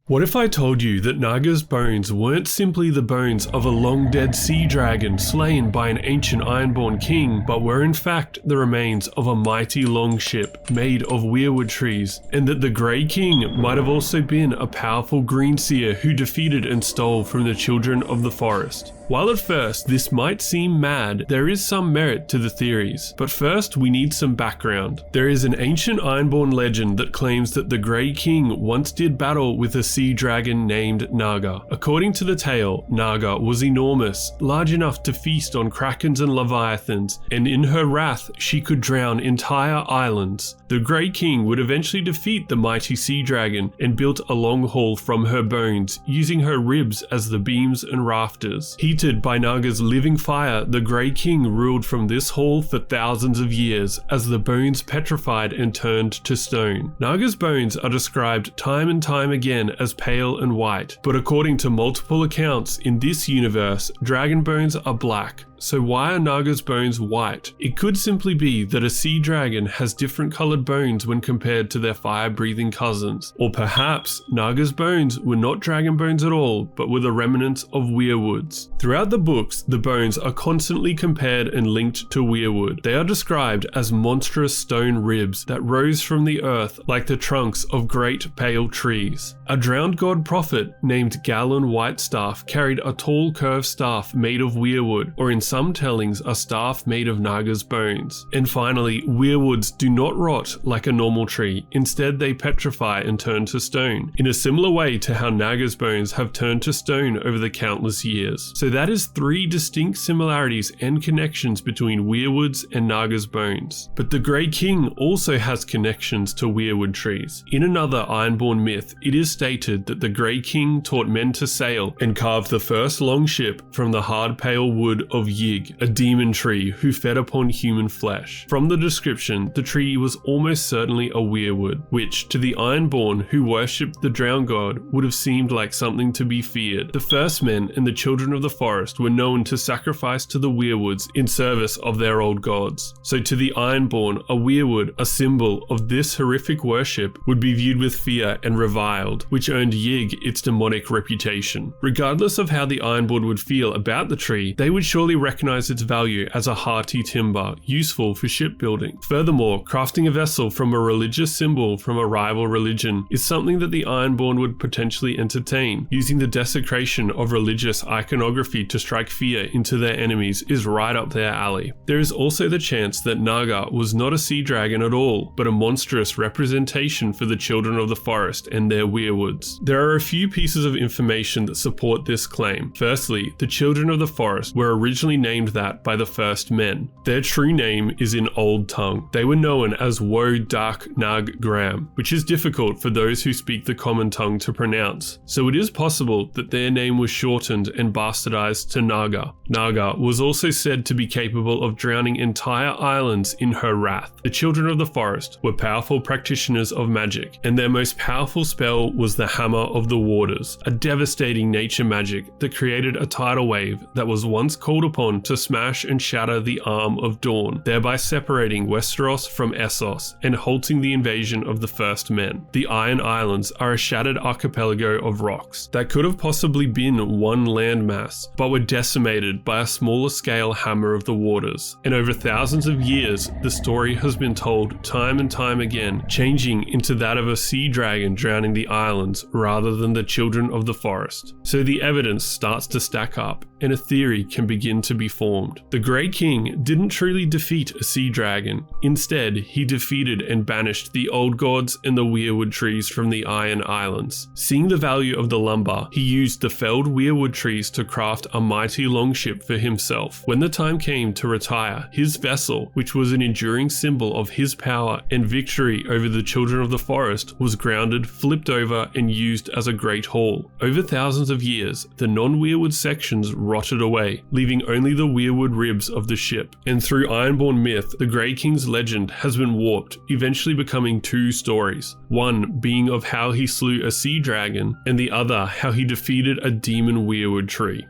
What if I told you that Nagga's bones weren't simply the bones of a long-dead sea dragon slain by an ancient Ironborn king, but were in fact the remains of a mighty longship made of weirwood trees, and that the Grey King might have also been a powerful Greenseer who defeated and stole from the children of the forest? While at first this might seem mad, there is some merit to the theories. But first we need some background. There is an ancient Ironborn legend that claims that the Grey King once did battle with a sea dragon named Nagga. According to the tale, Nagga was enormous, large enough to feast on krakens and leviathans, and in her wrath she could drown entire islands. The Grey King would eventually defeat the mighty sea dragon and built a long haul from her bones, using her ribs as the beams and rafters. Heated by Nagga's living fire, the Grey King ruled from this hall for thousands of years as the bones petrified and turned to stone. Nagga's bones are described time and time again as pale and white, but according to multiple accounts in this universe, dragon bones are black. So why are Nagga's bones white? It could simply be that a sea dragon has different colored bones when compared to their fire-breathing cousins. Or perhaps Nagga's bones were not dragon bones at all, but were the remnants of weirwoods. Throughout the books, the bones are constantly compared and linked to weirwood. They are described as monstrous stone ribs that rose from the earth like the trunks of great pale trees. A drowned god prophet named Galen Whitestaff carried a tall curved staff made of weirwood, or in some tellings a staff made of Nagga's bones. And finally, weirwoods do not rot like a normal tree. Instead, they petrify and turn to stone, in a similar way to how Nagga's bones have turned to stone over the countless years. So that is 3 distinct similarities and connections between weirwoods and Nagga's bones. But the Grey King also has connections to weirwood trees. In another Ironborn myth, it is stated that the Grey King taught men to sail and carved the first longship from the hard pale wood of Yig, a demon tree who fed upon human flesh. From the description, the tree was almost certainly a weirwood, which to the Ironborn who worshipped the drowned god would have seemed like something to be feared. The first men and the children of the forest were known to sacrifice to the weirwoods in service of their old gods. So to the Ironborn, a weirwood, a symbol of this horrific worship, would be viewed with fear and reviled, which earned Yig its demonic reputation. Regardless of how the Ironborn would feel about the tree, they would surely recognize its value as a hearty timber, useful for shipbuilding. Furthermore, crafting a vessel from a religious symbol from a rival religion is something that the Ironborn would potentially entertain. Using the desecration of religious iconography to strike fear into their enemies is right up their alley. There is also the chance that Nagga was not a sea dragon at all, but a monstrous representation for the children of the forest and their weirwoods. There are a few pieces of information that support this claim. Firstly, the children of the forest were originally named that by the first men. Their true name is in Old Tongue. They were known as Wo Dak Nag Gram, which is difficult for those who speak the common tongue to pronounce. So it is possible that their name was shortened and bastardized to Nagga. Nagga was also said to be capable of drowning entire islands in her wrath. The children of the forest were powerful practitioners of magic, and their most powerful spell was the Hammer of the Waters, a devastating nature magic that created a tidal wave that was once called upon to smash and shatter the arm of Dawn, thereby separating Westeros from Essos and halting the invasion of the first men. The Iron Islands are a shattered archipelago of rocks that could have possibly been one landmass, but were decimated by a smaller scale Hammer of the Waters. And over thousands of years, the story has been told time and time again, changing into that of a sea dragon drowning the islands rather than the children of the forest. So the evidence starts to stack up, and a theory can begin to be formed. The Grey King didn't truly defeat a sea dragon. Instead, he defeated and banished the old gods and the weirwood trees from the Iron Islands. Seeing the value of the lumber, he used the felled weirwood trees to craft a mighty longship for himself. When the time came to retire, his vessel, which was an enduring symbol of his power and victory over the children of the forest, was grounded, flipped over, and used as a great haul. Over thousands of years, the non-weirwood sections rotted away, leaving only the weirwood ribs of the ship. And through Ironborn myth, the Grey King's legend has been warped, eventually becoming 2 stories. One being of how he slew a sea dragon, and the other how he defeated a demon weirwood tree.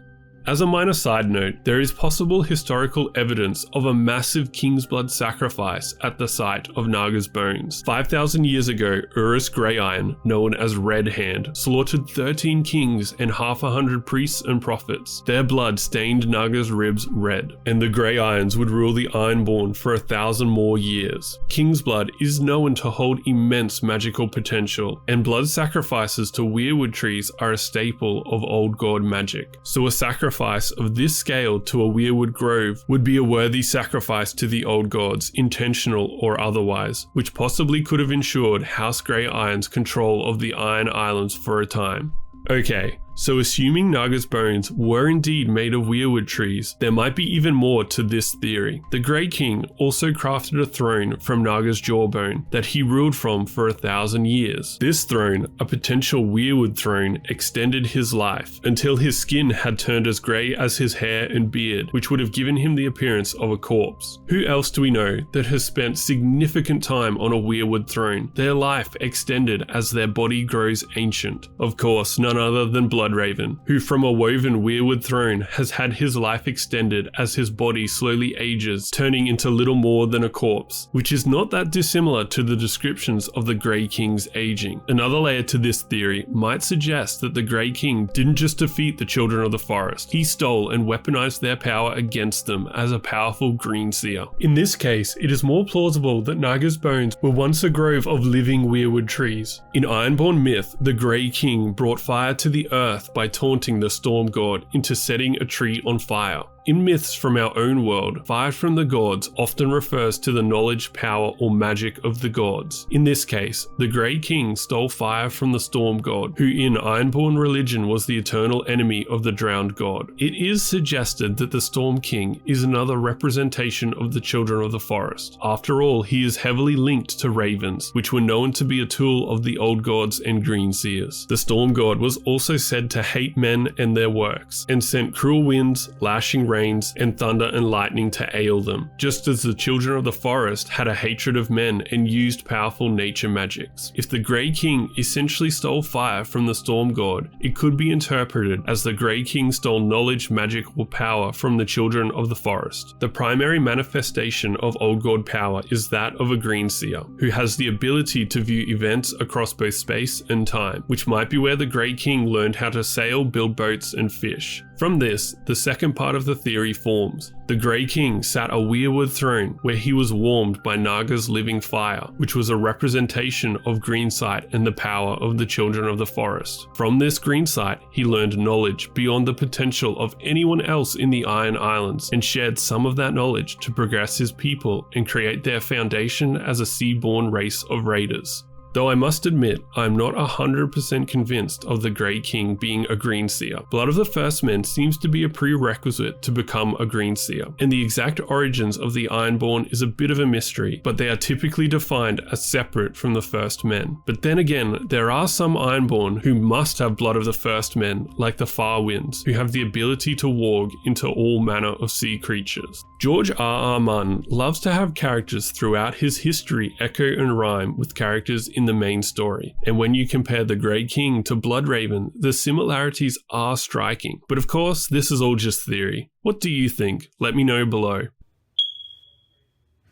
As a minor side note, there is possible historical evidence of a massive king's blood sacrifice at the site of Nagga's Bones. 5,000 years ago, Urus Greyiron, known as Red Hand, slaughtered 13 kings and half a hundred priests and prophets. Their blood stained Nagga's ribs red, and the Greyirons would rule the Ironborn for 1,000 more years. King's blood is known to hold immense magical potential, and blood sacrifices to Weirwood Trees are a staple of Old God magic. So a sacrifice of this scale to a Weirwood Grove would be a worthy sacrifice to the Old Gods, intentional or otherwise, which possibly could have ensured House Greyiron's control of the Iron Islands for a time. Okay, so assuming Nagga's bones were indeed made of Weirwood trees, there might be even more to this theory. The Grey King also crafted a throne from Nagga's jawbone that he ruled from for 1,000 years. This throne, a potential Weirwood throne, extended his life until his skin had turned as grey as his hair and beard, which would have given him the appearance of a corpse. Who else do we know that has spent significant time on a Weirwood throne, their life extended as their body grows ancient? Of course, none other than Bloodraven, who from a woven Weirwood throne has had his life extended as his body slowly ages, turning into little more than a corpse, which is not that dissimilar to the descriptions of the Grey King's aging. Another layer to this theory might suggest that the Grey King didn't just defeat the Children of the Forest, he stole and weaponized their power against them as a powerful Greenseer. In this case, it is more plausible that Nagga's bones were once a grove of living Weirwood trees. In Ironborn myth, the Grey King brought fire to the earth by taunting the storm god into setting a tree on fire. In myths from our own world, fire from the gods often refers to the knowledge, power, or magic of the gods. In this case, the Grey King stole fire from the storm god, who in Ironborn religion was the eternal enemy of the drowned god. It is suggested that the Storm King is another representation of the Children of the Forest. After all, he is heavily linked to ravens, which were known to be a tool of the old gods and Greenseers. The storm god was also said to hate men and their works, and sent cruel winds, lashing rains, and thunder and lightning to ail them, just as the Children of the Forest had a hatred of men and used powerful nature magics. If the Grey King essentially stole fire from the storm god, it could be interpreted as the Grey King stole knowledge, magic, or power from the Children of the Forest. The primary manifestation of old god power is that of a Greenseer, who has the ability to view events across both space and time, which might be where the Grey King learned how to sail, build boats, and fish. From this, the second part of the theory forms. The Grey King sat a Weirwood throne where he was warmed by Nagga's living fire, which was a representation of Greensight and the power of the Children of the Forest. From this Greensight, he learned knowledge beyond the potential of anyone else in the Iron Islands, and shared some of that knowledge to progress his people and create their foundation as a sea-born race of raiders. Though I must admit, I am not 100% convinced of the Grey King being a Greenseer. Blood of the First Men seems to be a prerequisite to become a Greenseer, and the exact origins of the Ironborn is a bit of a mystery, but they are typically defined as separate from the First Men. But then again, there are some Ironborn who must have blood of the First Men, like the Far Winds, who have the ability to warg into all manner of sea creatures. George R.R. Martin loves to have characters throughout his history echo and rhyme with characters in the main story, and when you compare the Grey King to Bloodraven, the similarities are striking. But of course, this is all just theory. What do you think? Let me know below.